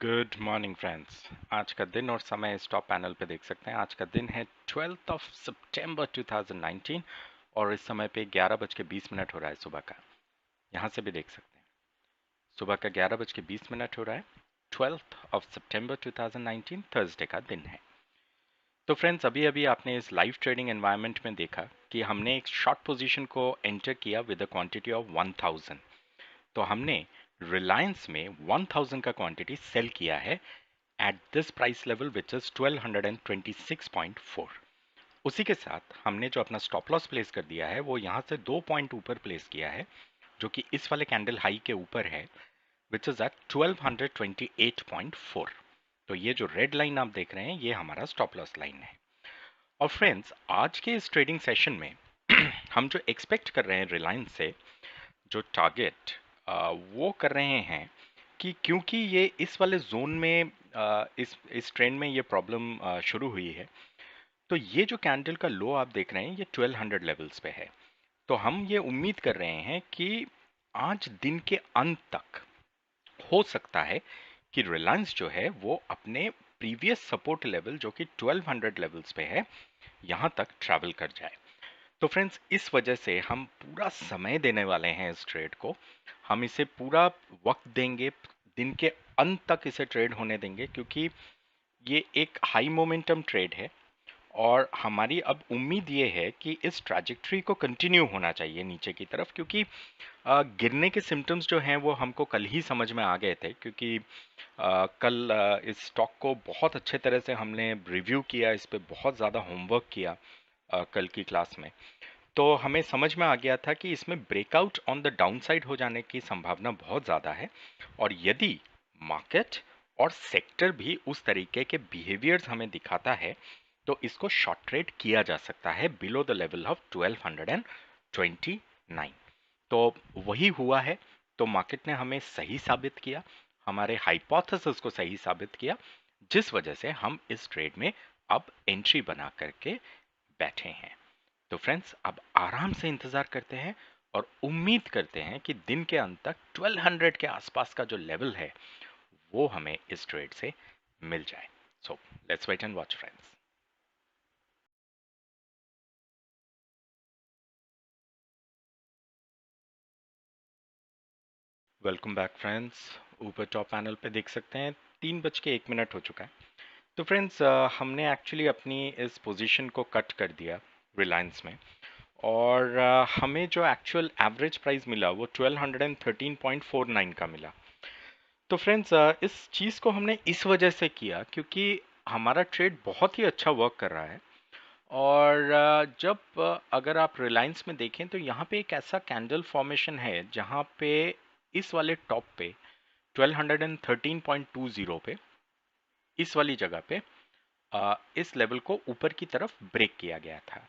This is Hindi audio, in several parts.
Good morning friends. आज का दिन और समय स्टॉप पैनल पे देख सकते हैं। आज का दिन है 12 सितंबर 2019 और इस समय पे 11:20 हो रहा है सुबह का। यहाँ से भी देख सकते हैं सुबह का 11:20 हो रहा है। 12 सितंबर 2019 थर्सडे का दिन है। तो फ्रेंड्स, अभी अभी आपने इस लाइव ट्रेडिंग एनवायरनमेंट में देखा कि हमने एक शॉर्ट पोजीशन को एंटर किया विद अ क्वांटिटी ऑफ 1000। तो हमने रिलायंस में 1000 का क्वांटिटी सेल किया है at this price level which is 1226.4। उसी के साथ हमने जो अपना स्टॉप लॉस प्लेस कर दिया है वो यहाँ से 2 पॉइंट ऊपर प्लेस किया है, जो कि इस वाले कैंडल हाई के ऊपर है, विच इज एट 1228.4। तो ये जो रेड लाइन आप देख रहे हैं ये हमारा स्टॉप लॉस लाइन है। और फ्रेंड्स, आज के इस ट्रेडिंग सेशन में हम जो एक्सपेक्ट कर रहे हैं रिलायंस से जो टारगेट वो कर रहे हैं कि क्योंकि ये इस वाले जोन में इस ट्रेंड में ये प्रॉब्लम शुरू हुई है। तो ये जो कैंडल का लो आप देख रहे हैं ये 1200 लेवल्स पे है। तो हम ये उम्मीद कर रहे हैं कि आज दिन के अंत तक हो सकता है कि रिलायंस जो है वो अपने प्रीवियस सपोर्ट लेवल जो कि 1200 लेवल्स पे है यहाँ तक ट्रैवल कर जाए। तो फ्रेंड्स, इस वजह से हम पूरा समय देने वाले हैं इस ट्रेड को। हम इसे पूरा वक्त देंगे, दिन के अंत तक इसे ट्रेड होने देंगे, क्योंकि ये एक हाई मोमेंटम ट्रेड है और हमारी अब उम्मीद ये है कि इस ट्रैजेक्टरी को कंटिन्यू होना चाहिए नीचे की तरफ, क्योंकि गिरने के सिम्टम्स जो हैं वो हमको कल ही समझ में आ गए थे, क्योंकि कल इस स्टॉक को बहुत अच्छे तरह से हमने रिव्यू किया, इस पे बहुत ज़्यादा होमवर्क किया कल की क्लास में। तो हमें समझ में आ गया था कि इसमें ब्रेकआउट ऑन द डाउनसाइड हो जाने की संभावना बहुत ज़्यादा है, और यदि मार्केट और सेक्टर भी उस तरीके के बिहेवियर्स हमें दिखाता है तो इसको शॉर्ट ट्रेड किया जा सकता है बिलो द लेवल ऑफ 1229। तो वही हुआ है। तो मार्केट ने हमें सही साबित किया, हमारे हाइपोथेसिस को सही साबित किया, जिस वजह से हम इस ट्रेड में अब एंट्री बना करके बैठे हैं। तो फ्रेंड्स, अब आराम से इंतजार करते हैं और उम्मीद करते हैं कि दिन के अंत तक 1200 के आसपास का जो लेवल है वो हमें इस ट्रेड से मिल जाए। So let's wait and watch friends. Welcome back friends. ऊपर टॉप पैनल पे देख सकते हैं 3:01 हो चुका है। तो फ्रेंड्स, हमने एक्चुअली अपनी इस पोजीशन को कट कर दिया रिलायंस में, और हमें जो एक्चुअल एवरेज प्राइस मिला वो 1213.49 का मिला। तो फ्रेंड्स, इस चीज़ को हमने इस वजह से किया क्योंकि हमारा ट्रेड बहुत ही अच्छा वर्क कर रहा है। और जब अगर आप रिलायंस में देखें तो यहाँ पे एक ऐसा कैंडल फॉर्मेशन है जहाँ पे इस वाले टॉप पे 1213.20 पे इस वाली जगह पे इस लेवल को ऊपर की तरफ ब्रेक किया गया था।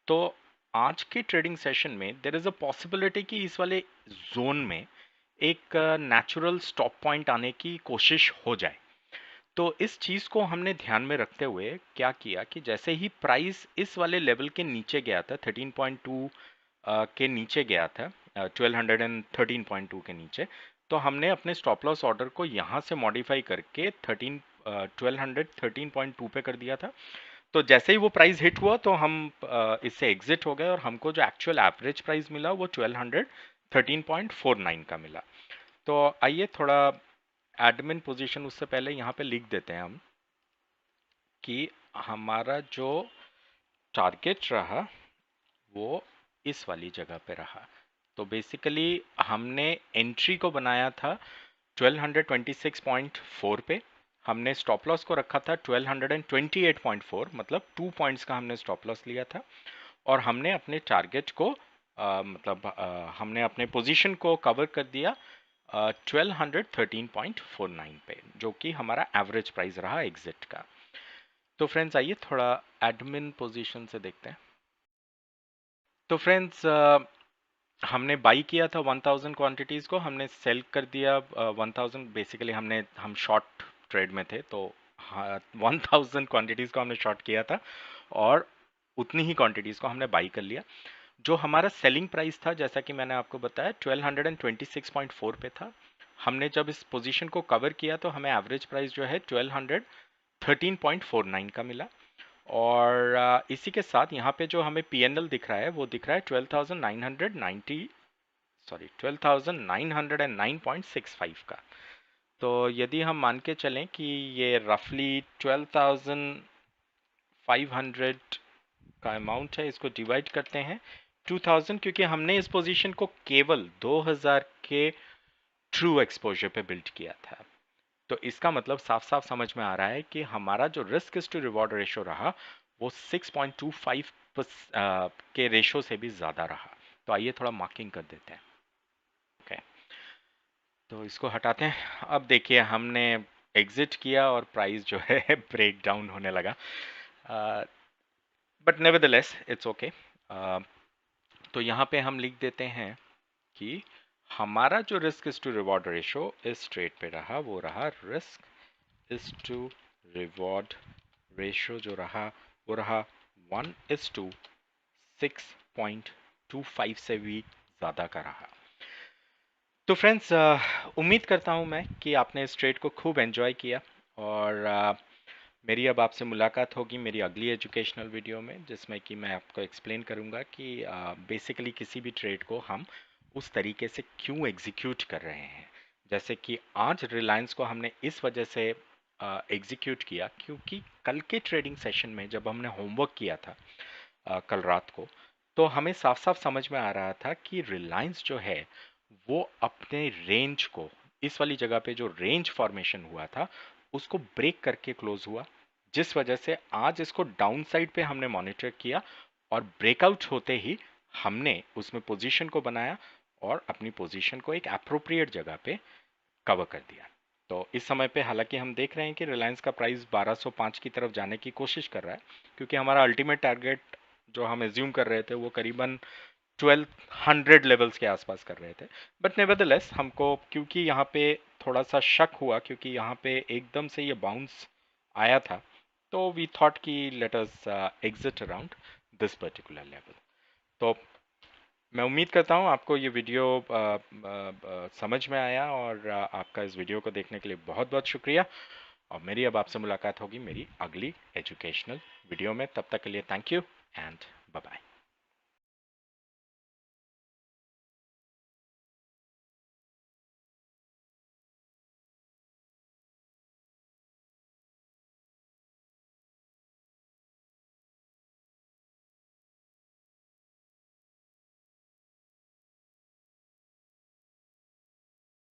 तो आज के ट्रेडिंग सेशन में देर इज़ अ पॉसिबिलिटी कि इस वाले जोन में एक नेचुरल स्टॉप पॉइंट आने की कोशिश हो जाए। तो इस चीज़ को हमने ध्यान में रखते हुए क्या किया कि जैसे ही प्राइस इस वाले लेवल के नीचे गया था 13.2 के नीचे गया था, 1213.2 के नीचे, तो हमने अपने स्टॉप लॉस ऑर्डर को यहाँ से मॉडिफाई करके 1213.2 पे कर दिया था। तो जैसे ही वो प्राइस हिट हुआ तो हम इससे एग्जिट हो गए और हमको जो एक्चुअल एवरेज प्राइस मिला वो 1213.49 का मिला। तो आइए थोड़ा एडमिन पोजीशन उससे पहले यहाँ पे लिख देते हैं हम कि हमारा जो टारगेट रहा वो इस वाली जगह पे रहा। तो बेसिकली हमने एंट्री को बनाया था 1226.4 पे, हमने स्टॉप लॉस को रखा था 1228.4, मतलब 2 पॉइंट्स का हमने स्टॉप लॉस लिया था, और हमने अपने टारगेट को हमने अपने पोजीशन को कवर कर दिया 1213.49 पे, जो कि हमारा एवरेज प्राइस रहा एग्जिट का। तो फ्रेंड्स, आइए थोड़ा एडमिन पोजीशन से देखते हैं। तो फ्रेंड्स, हमने बाई किया था 1000 क्वांटिटीज़ को, हमने सेल कर दिया 1000। बेसिकली हम शॉर्ट ट्रेड में थे, तो हाँ 1000 क्वांटिटीज़ को हमने शॉर्ट किया था और उतनी ही क्वांटिटीज़ को हमने बाई कर लिया। जो हमारा सेलिंग प्राइस था, जैसा कि मैंने आपको बताया, 1226.4 पे था, हमने जब इस पोजीशन को कवर किया तो हमें एवरेज प्राइस जो है 1213.49 का मिला। और इसी के साथ यहाँ पे जो हमें पीएनएल दिख रहा है वो दिख रहा है 12,990, सॉरी 12,909.65 का। तो यदि हम मान के चलें कि ये रफली 12,500 का अमाउंट है, इसको डिवाइड करते हैं 2000, क्योंकि हमने इस पोजीशन को केवल 2000 के ट्रू एक्सपोजर पे बिल्ड किया था। तो इसका मतलब साफ साफ समझ में आ रहा है कि हमारा जो risk is to reward ratio रहा वो 6.25 के रेशो से भी ज़्यादा रहा। तो आइए थोड़ा मार्किंग कर देते हैं। ओके, तो इसको हटाते हैं। अब देखिए हमने एग्जिट किया और प्राइस जो है ब्रेक डाउन होने लगा, बट नेवरदलेस इट्स ओके। तो यहाँ पे हम लिख देते हैं कि हमारा जो risk is to reward ratio इस ट्रेड पे रहा वो रहा risk is to reward ratio जो रहा वो रहा 1:6.25 से भी ज़्यादा का रहा। तो फ्रेंड्स, उम्मीद करता हूँ मैं कि आपने इस ट्रेड को खूब एंजॉय किया। और मेरी अब आपसे मुलाकात होगी मेरी अगली एजुकेशनल वीडियो में, जिसमें कि मैं आपको एक्सप्लेन करूँगा कि बेसिकली किसी भी ट्रेड को हम उस तरीके से क्यों एग्जीक्यूट कर रहे हैं। जैसे कि आज रिलायंस को हमने इस वजह से एग्जीक्यूट किया क्योंकि कल के ट्रेडिंग सेशन में जब हमने होमवर्क किया था कल रात को, तो हमें साफ साफ समझ में आ रहा था कि रिलायंस जो है वो अपने रेंज को, इस वाली जगह पे जो रेंज फॉर्मेशन हुआ था उसको ब्रेक करके क्लोज हुआ, जिस वजह से आज इसको डाउन साइड पे हमने मॉनिटर किया और ब्रेकआउट होते ही हमने उसमें पोजीशन को बनाया और अपनी पोजीशन को एक अप्रोप्रिएट जगह पे कवर कर दिया। तो इस समय पे हालांकि हम देख रहे हैं कि रिलायंस का प्राइस 1205 की तरफ जाने की कोशिश कर रहा है, क्योंकि हमारा अल्टीमेट टारगेट जो हम एज्यूम कर रहे थे वो करीबन 1200 लेवल्स के आसपास कर रहे थे। बट नेवरदलेस हमको क्योंकि यहाँ पे थोड़ा सा शक हुआ, क्योंकि यहाँ पे एकदम से ये बाउंस आया था, तो वी थॉट कि let us exit around this particular level. तो मैं उम्मीद करता हूँ आपको ये वीडियो समझ में आया, और आपका इस वीडियो को देखने के लिए बहुत बहुत शुक्रिया। और मेरी अब आपसे मुलाकात होगी मेरी अगली एजुकेशनल वीडियो में। तब तक के लिए thank you and bye bye.